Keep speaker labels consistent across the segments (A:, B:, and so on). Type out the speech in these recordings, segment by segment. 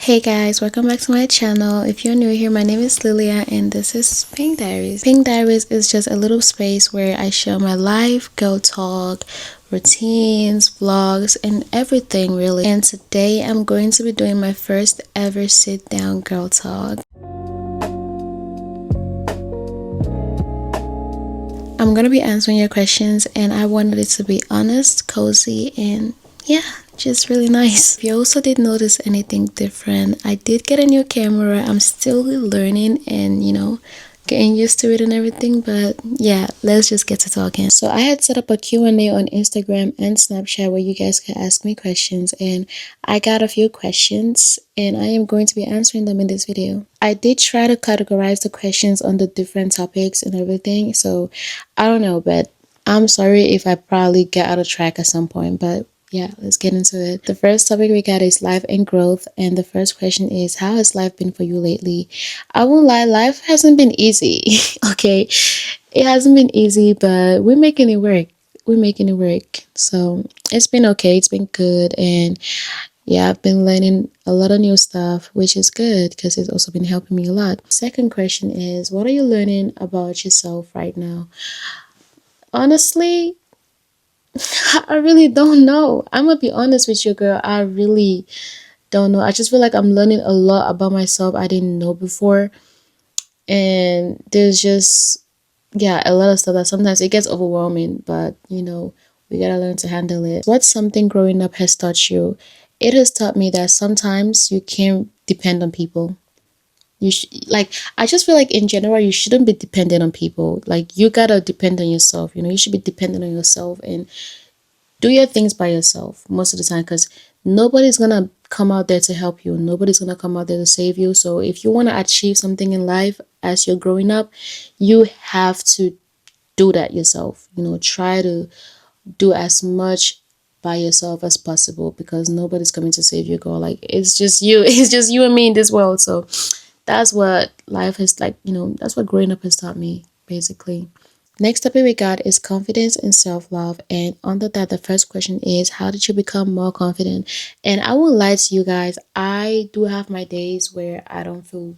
A: Hey guys, welcome back to my channel. If you're new here, my name is Lilia and this is Pink Diaries. Pink Diaries is just a little space where I share my life, girl talk, routines, vlogs, and everything really. And today I'm going to be doing my first ever sit down girl talk. I'm gonna be answering your questions and I wanted it to be honest, cozy, and yeah, just really nice. If you also did notice anything different, I did get a new camera. I'm still learning and getting used to it and everything, but yeah, let's just get to talking. So I had set up a Q&A on Instagram and Snapchat where you guys can ask me questions, and I got a few questions and I am going to be answering them in this video. I did try to categorize the questions on the different topics and everything, so I don't know, but I'm sorry if I probably get out of track at some point, but yeah, let's get into it. The first topic we got is life and growth, and the first question is, how has life been for you lately? I won't lie, life hasn't been easy. Okay, it hasn't been easy, but we're making it work. We're making it work. So it's been okay, it's been good, and yeah, I've been learning a lot of new stuff, which is good because it's also been helping me a lot. Second question is, what are you learning about yourself right now? Honestly, I really don't know. I'm gonna be honest with you, girl. I really don't know. I just feel like I'm learning a lot about myself I didn't know before. And there's just, yeah, a lot of stuff that sometimes it gets overwhelming, but we gotta learn to handle it. What's something growing up has taught you? It has taught me that sometimes you can't depend on people. Like, I just feel like in general you shouldn't be dependent on people. Like, you gotta depend on yourself. You should be dependent on yourself and do your things by yourself most of the time, because nobody's gonna come out there to help you. Nobody's gonna come out there to save you. So if you want to achieve something in life as you're growing up, you have to do that yourself. Try to do as much by yourself as possible, because nobody's coming to save you, girl. Like, it's just you. It's just you and me in this world. So that's what life has, like, that's what growing up has taught me, basically. Next topic we got is confidence and self-love. And under that, the first question is, how did you become more confident? And I won't lie to you guys, I do have my days where I don't feel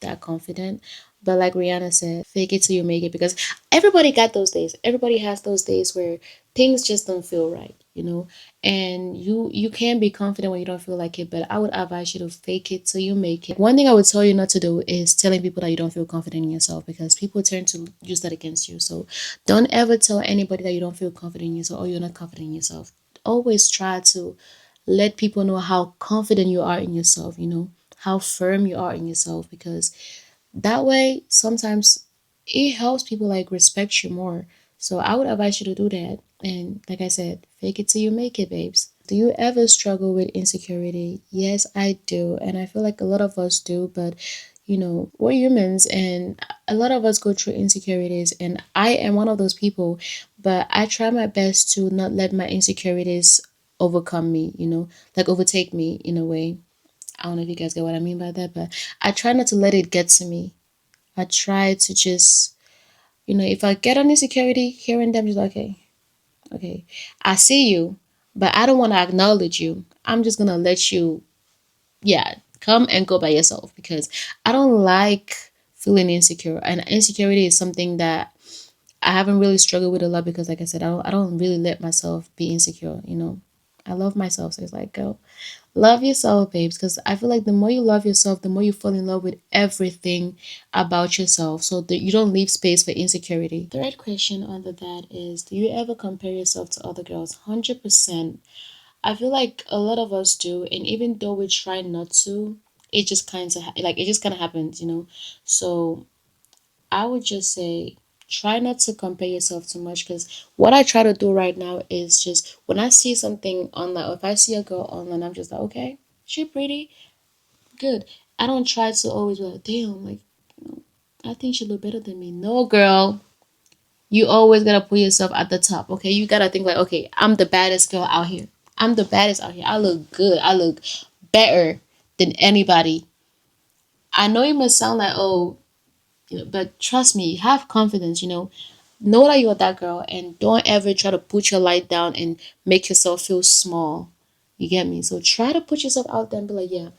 A: that confident. But like Rihanna said, fake it till you make it, because everybody got those days. Everybody has those days where things just don't feel right. And you can be confident when you don't feel like it, but I would advise you to fake it till you make it. One thing I would tell you not to do is telling people that you don't feel confident in yourself, because people tend to use that against you. So don't ever tell anybody that you don't feel confident in yourself or you're not confident in yourself. Always try to let people know how confident you are in yourself, how firm you are in yourself, because that way sometimes it helps people like respect you more. So I would advise you to do that. And like I said, fake it till you make it, babes. Do you ever struggle with insecurity? Yes, I do, and I feel like a lot of us do. But we're humans and a lot of us go through insecurities, and I am one of those people. But I try my best to not let my insecurities overcome me, like overtake me in a way. I don't know if you guys get what I mean by that, but I try not to let it get to me. I try to just, if I get an insecurity here and there, I'm just like, okay, okay, I see you, but I don't want to acknowledge you. I'm just gonna let you, yeah, come and go by yourself, because I don't like feeling insecure, and insecurity is something that I haven't really struggled with a lot, because like I said, I don't really let myself be insecure. I love myself, so it's like, go love yourself, babes, because I feel like the more you love yourself, the more you fall in love with everything about yourself, so that you don't leave space for insecurity. Third question under that is, do you ever compare yourself to other girls? 100%. I feel like a lot of us do, and even though we try not to, it just kind of like it just kind of happens. So I would just say, try not to compare yourself too much, because what I try to do right now is just when I see something online, or if I see a girl online, I'm just like, okay, she pretty, good. I don't try to always be like, damn, like, I think she look better than me. No, girl, you always gotta put yourself at the top. Okay, you gotta think like, okay, I'm the baddest girl out here. I'm the baddest out here. I look good. I look better than anybody. I know it must sound like, oh, but trust me, have confidence. Know that you're that girl, and don't ever try to put your light down and make yourself feel small. You get me? So try to put yourself out there and be like, yeah,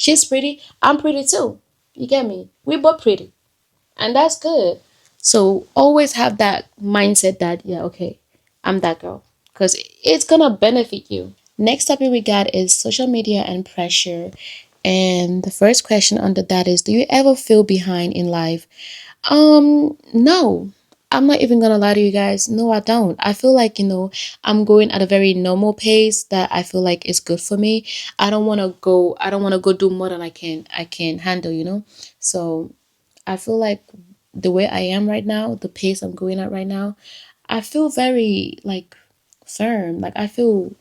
A: She's pretty, I'm pretty too. You get me? We both pretty. And that's good. So always have that mindset that, yeah, okay, I'm that girl. Because it's gonna benefit you. Next topic we got is social media and pressure. And the first question under that is, do you ever feel behind in life? No. I'm not even gonna lie to you guys. No, I don't. I feel like, I'm going at a very normal pace that I feel like is good for me. I don't wanna go do more than I can handle, So I feel like the way I am right now, the pace I'm going at right now, I feel very like firm. Like I feel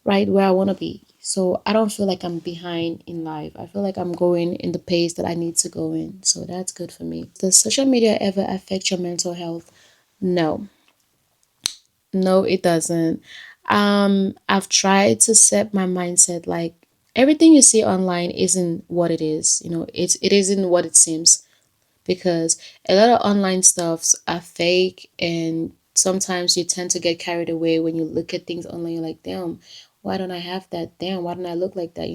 A: right where I want to be. So I don't feel like I'm behind in life. I feel like I'm going in the pace that I need to go in. So that's good for me. Does social media ever affect your mental health? No. No, it doesn't. I've tried to set my mindset like everything you see online isn't what it is. It isn't what it seems because a lot of online stuffs are fake and sometimes you tend to get carried away when you look at things online. You're like, damn, why don't I have that? Damn, why don't I look like that?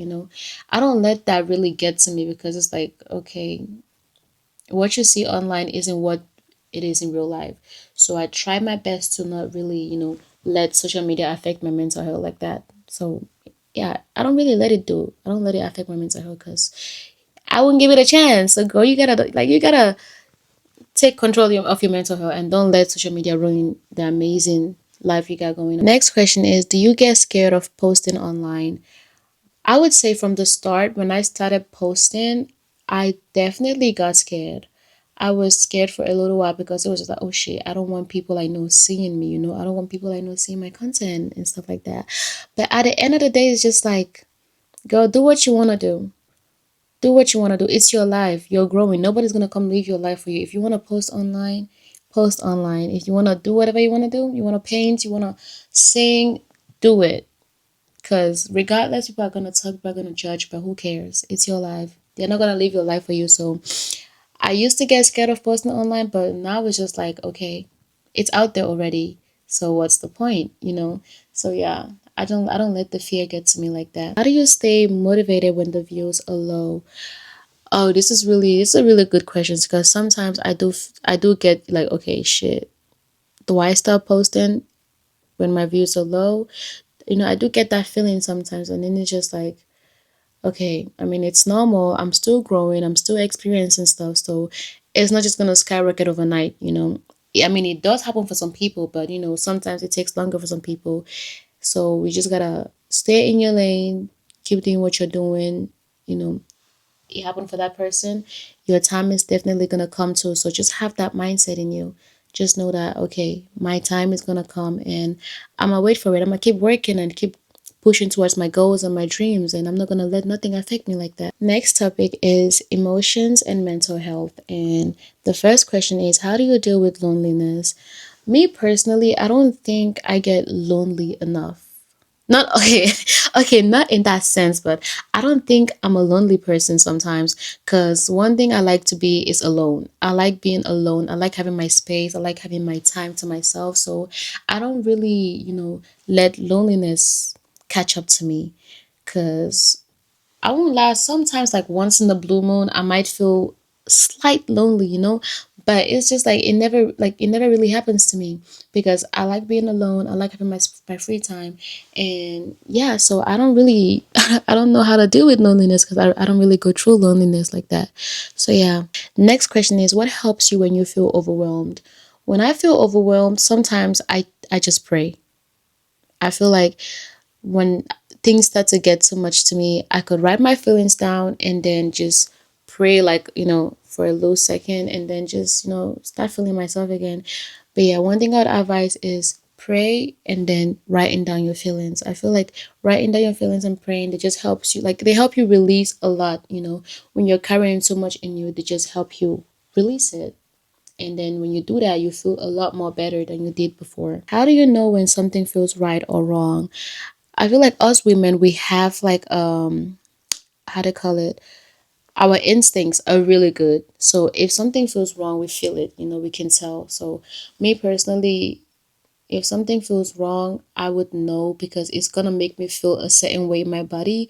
A: I don't let that really get to me because it's like, okay, what you see online isn't what it is in real life. So I try my best to not really, let social media affect my mental health like that. So yeah, I don't let it affect my mental health because I wouldn't give it a chance. So girl, you gotta take control of your mental health and don't let social media ruin the amazing life you got going on. Next question is, do you get scared of posting online? I would say from the start, when I started posting, I definitely got scared. I was scared for a little while because it was just like, oh shit, I don't want people I know seeing me, I don't want people I know seeing my content and stuff like that. But at the end of the day, it's just like, girl, do what you want to do. Do what you want to do. It's your life. You're growing. Nobody's going to come live your life for you. If you want to post online, post online. If you want to do whatever you want to do, you want to paint, you want to sing, do it. Because regardless, people are going to talk, people are going to judge, but who cares? It's your life. They're not going to live your life for you. So I used to get scared of posting online, but now it's just like, okay, it's out there already. So what's the point? So yeah, I don't let the fear get to me like that. How do you stay motivated when the views are low? Oh, it's a really good question because sometimes I do get like, okay, shit. Do I stop posting when my views are low? I do get that feeling sometimes, and then it's just like, okay, I mean, it's normal. I'm still growing. I'm still experiencing stuff, so it's not just gonna skyrocket overnight. I mean, it does happen for some people, but sometimes it takes longer for some people. So we just gotta stay in your lane, keep doing what you're doing. You know, it happened for that person, your time is definitely gonna come too. So just have that mindset in you. Just know that, okay, my time is gonna come and I'm gonna wait for it. I'm gonna keep working and keep pushing towards my goals and my dreams, and I'm not gonna let nothing affect me like that. Next topic is emotions and mental health. And the first question is, how do you deal with loneliness? Me personally, I don't think I get lonely enough. Not okay, okay, not in that sense, but I don't think I'm a lonely person sometimes. Because one thing I like to be is alone. I like being alone. I like having my space. I like having my time to myself. So I don't really, let loneliness catch up to me. Because I won't lie, sometimes like once in the blue moon, I might feel slight lonely. But it's just like it never really happens to me because I like being alone. I like having my free time. And yeah, so I don't really I don't know how to deal with loneliness because I don't really go through loneliness like that. So yeah. Next question is, what helps you when you feel overwhelmed? When I feel overwhelmed, sometimes I just pray. I feel like when things start to get too much to me, I could write my feelings down and then just pray, like, for a little second and then just, start feeling myself again. But yeah, one thing I'd advise is pray and then writing down your feelings. I feel like writing down your feelings and praying, they just helps you, like, they help you release a lot. When you're carrying so much in you, they just help you release it. And then when you do that, you feel a lot more better than you did before. How do you know when something feels right or wrong? I feel like us women, we have like how to call it, our instincts are really good. So if something feels wrong, we feel it, we can tell. So me personally, if something feels wrong, I would know because it's gonna make me feel a certain way in my body.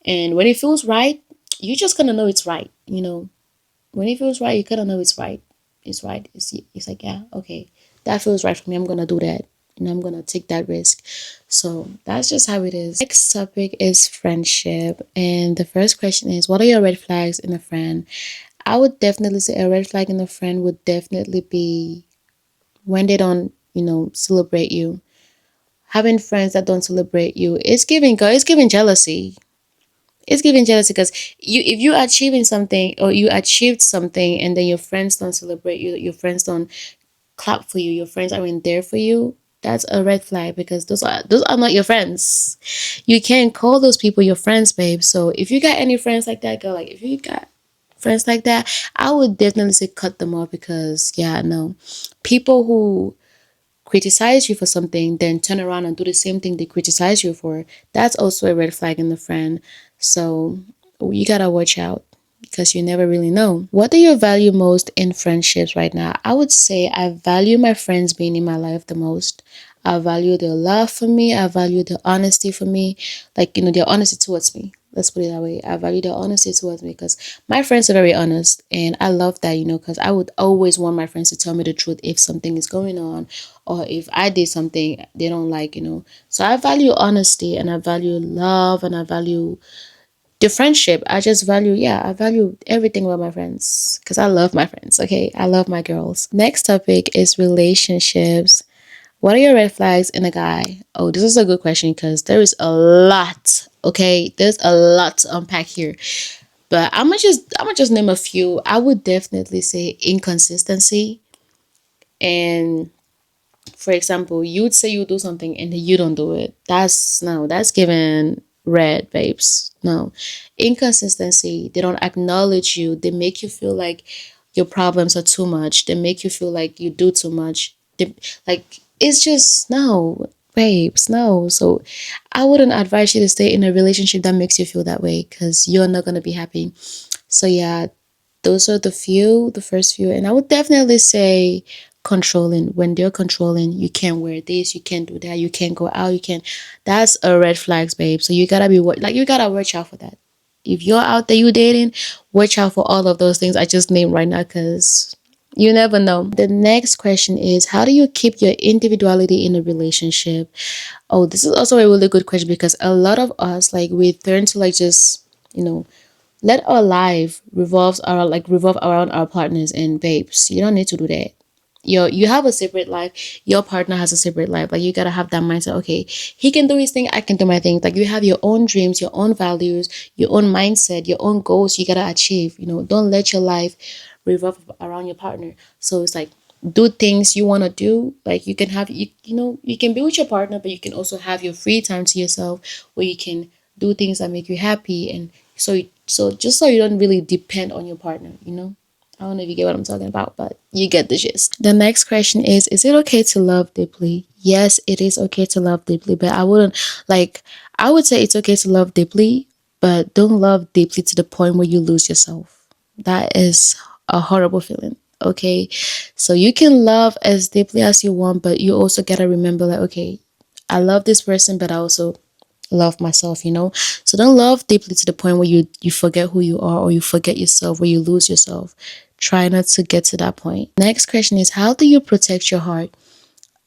A: And when it feels right, you just gonna know it's right. When it feels right, you kind of know it's right. It's right. It's like, yeah, okay, that feels right for me. I'm gonna do that. I'm gonna take that risk. So that's just how it is. Next topic is friendship, and the first question is, what are your red flags in a friend? I would definitely say a red flag in a friend would definitely be when they don't, celebrate you. Having friends that don't celebrate you, it's giving jealousy. It's giving jealousy because if you're achieving something or you achieved something and then your friends don't celebrate you, your friends don't clap for you, your friends aren't there for you, that's a red flag because those are not your friends. You can't call those people your friends, babe. So if you got any friends like that, girl, like if you got friends like that, I would definitely say cut them off because yeah, no. People who criticize you for something, then turn around and do the same thing they criticize you for, that's also a red flag in the friend. So you gotta watch out because you never really know. What do you value most in friendships right now? I would say I value my friends being in my life the most. I value their love for me. I value their honesty for me. Like, their honesty towards me. Let's put it that way. I value their honesty towards me because my friends are very honest. And I love that, because I would always want my friends to tell me the truth if something is going on or if I did something they don't like. So I value honesty and I value love and I value the friendship. I value everything about my friends because I love my friends. Okay, I love my girls. Next topic is relationships. What are your red flags in a guy? Oh, this is a good question because there is a lot. Okay, there's a lot to unpack here. But I'm gonna just name a few. I would definitely say inconsistency. And for example, you'd say you do something and then you don't do it. That's given red, babes. No. Inconsistency. They don't acknowledge you. They make you feel like your problems are too much. They make you feel like you do too much. Like it's just no, babes, no. So I wouldn't advise you to stay in a relationship that makes you feel that way because you're not gonna be happy. So yeah, those are the first few. And I would definitely say controlling. When they're controlling, you can't wear this, you can't do that, you can't go out, you can't. That's a red flags, babe. So you gotta you gotta watch out for that. If you're out there, you dating, watch out for all of those things I just named right now because you never know. The next question is, how do you keep your individuality in a relationship? Oh, this is also a really good question because a lot of us, like, we turn to, like, just, let our life revolve around our partners. And babes, you don't need to do that. You have a separate life, your partner has a separate life. Like, you gotta have that mindset. Okay, he can do his thing, I can do my thing. Like, you have your own dreams, your own values, your own mindset, your own goals you gotta achieve. Don't let your life revolve around your partner. So it's like, do things you want to do. Like, you can have you can be with your partner, but you can also have your free time to yourself where you can do things that make you happy. And so just so you don't really depend on your partner. I don't know if you get what I'm talking about, but you get the gist. The next question is it okay to love deeply? Yes, it is okay to love deeply, but I would say it's okay to love deeply, but don't love deeply to the point where you lose yourself. That is a horrible feeling. Okay. So you can love as deeply as you want, but you also gotta remember, like, okay, I love this person, but I also love myself. So don't love deeply to the point where you forget who you are or you forget yourself, where you lose yourself. Try not to get to that point. Next question is, how do you protect your heart?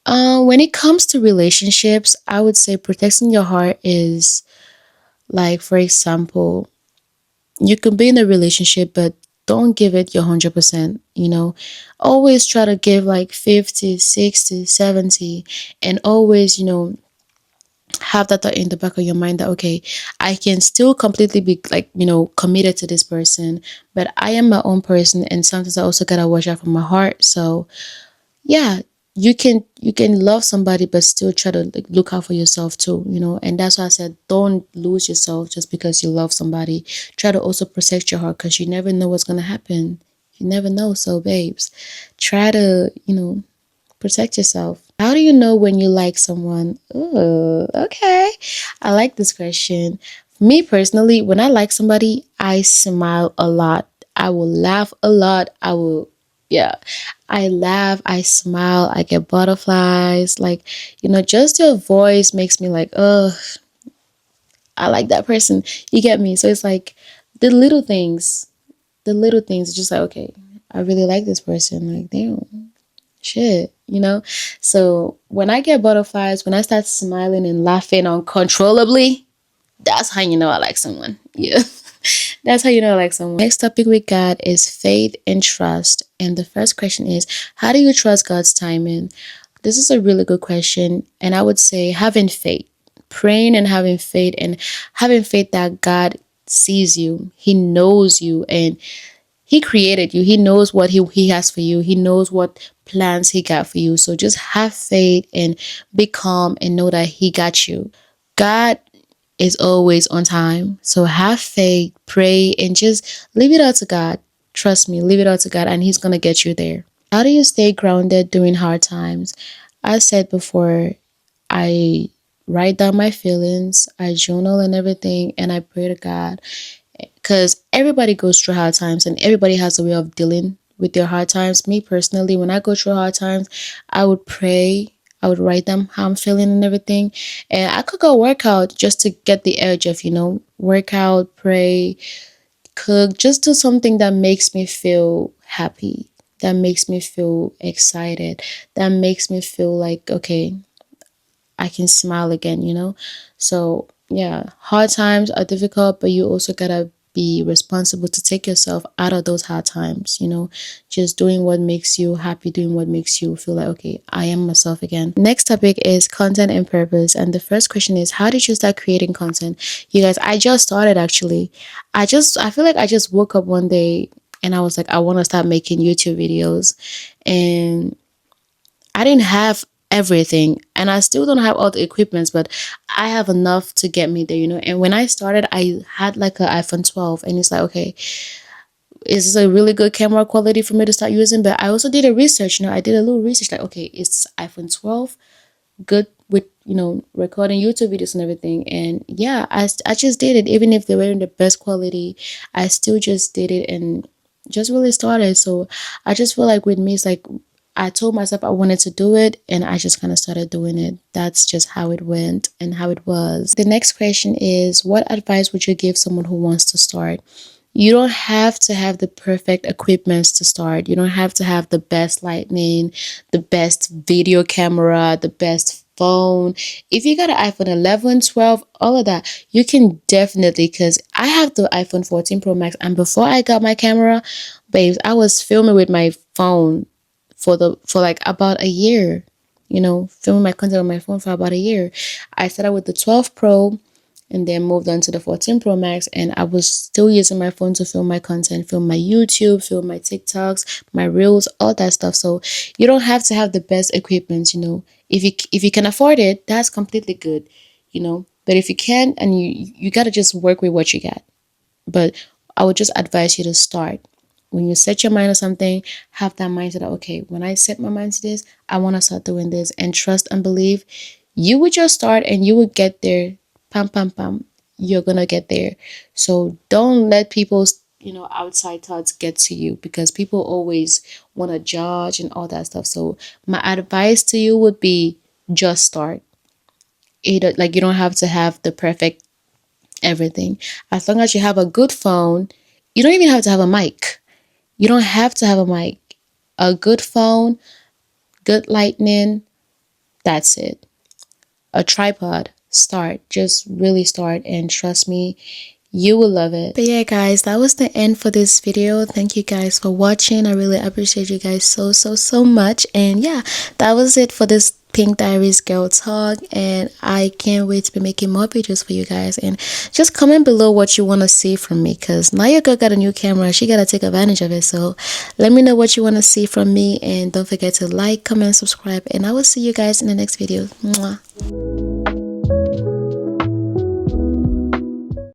A: When it comes to relationships, I would say protecting your heart is, like, for example, you can be in a relationship, but don't give it your 100%. Always try to give like 50, 60, 70, and always, have that thought in the back of your mind that, okay, I can still completely be, like, committed to this person, but I am my own person, and sometimes I also gotta watch out for my heart. So yeah, you can love somebody but still try to, like, look out for yourself too. And that's why I said, don't lose yourself just because you love somebody. Try to also protect your heart because you never know what's gonna happen. You never know. So babes, try to protect yourself. How do you know when you like someone? Oh, okay. I like this question. Me personally, when I like somebody, I smile a lot. I will laugh a lot. Yeah, I laugh, I smile, I get butterflies. Like, just your voice makes me like, oh, I like that person. You get me? So it's like, The little things, the little things, just like, okay, I really like this person. Like, damn, shit, you know? So when I get butterflies, when I start smiling and laughing uncontrollably, that's how you know I like someone. Yeah. That's how you know I like someone. Next topic we got is faith and trust. And the first question is, how do you trust God's timing? This is a really good question. And I would say having faith, praying and having faith that God sees you, He knows you, and He created you. He knows what he has for you. He knows what plans He got for you. So just have faith and be calm and know that He got you. God is always on time. So have faith, pray, and just leave it all to God. Trust me, leave it all to God, and He's going to get you there. How do you stay grounded during hard times? I said before, I write down my feelings, I journal and everything, and I pray to God. Because everybody goes through hard times and everybody has a way of dealing with their hard times. Me personally, when I go through hard times, I would pray. I would write them how I'm feeling and everything. And I could go work out just to get the edge of, work out, pray, cook, just do something that makes me feel happy, that makes me feel excited, that makes me feel like, okay, I can smile again. So, yeah, hard times are difficult, but you also gotta be responsible to take yourself out of those hard times. Just doing what makes you happy, doing what makes you feel like, okay, I am myself again. Next topic is content and purpose. And the first question is, how did you start creating content? You guys, I just started actually. I feel like I just woke up one day and I was like, I want to start making YouTube videos. And I didn't have everything and I still don't have all the equipments, but I have enough to get me there. And when I started, I had like an iPhone 12 and it's like, okay, is this a really good camera quality for me to start using? But I also did a research, I did a little research like, okay, it's iPhone 12 good with recording YouTube videos and everything. And yeah, I just did it. Even if they weren't the best quality, I still just did it and just really started. So I just feel like with me, it's like I told myself I wanted to do it and I just kind of started doing it. That's just how it went and how it was. The next question is, what advice would you give someone who wants to start? You don't have to have the perfect equipments to start. You don't have to have the best lighting, the best video camera, the best phone. If you got an iPhone 11, 12, all of that, you can definitely, because I have the iPhone 14 Pro Max, and before I got my camera, babes, I was filming with my phone for like about a year. Filming my content on my phone for about a year. I started with the 12 Pro and then moved on to the 14 Pro Max, and I was still using my phone to film my content, film my YouTube, film my TikToks, my Reels, all that stuff. So you don't have to have the best equipment. If you can afford it, that's completely good. But if you can't, and you got to just work with what you got. But I would just advise you to start. When you set your mind on something, have that mindset that, okay, when I set my mind to this, I want to start doing this, and trust and believe. You would just start and you would get there. Pam, pam, pam. You're going to get there. So don't let people's, outside thoughts get to you, because people always want to judge and all that stuff. So my advice to you would be just start. Like you don't have to have the perfect everything. As long as you have a good phone, you don't even have to have a mic. You don't have to have a mic. A good phone, good lightning, that's it. A tripod, start. Just really start, and trust me, you will love it. But yeah, guys, that was the end for this video. Thank you guys for watching. I really appreciate you guys so much. And yeah, that was it for this Pink Diaries girl talk, and I can't wait to be making more videos for you guys. And just comment below what you want to see from me, because now your girl got a new camera. She got to take advantage of it. So let me know what you want to see from me, and don't forget to like, comment, subscribe, and I will see you guys in the next video. Mwah.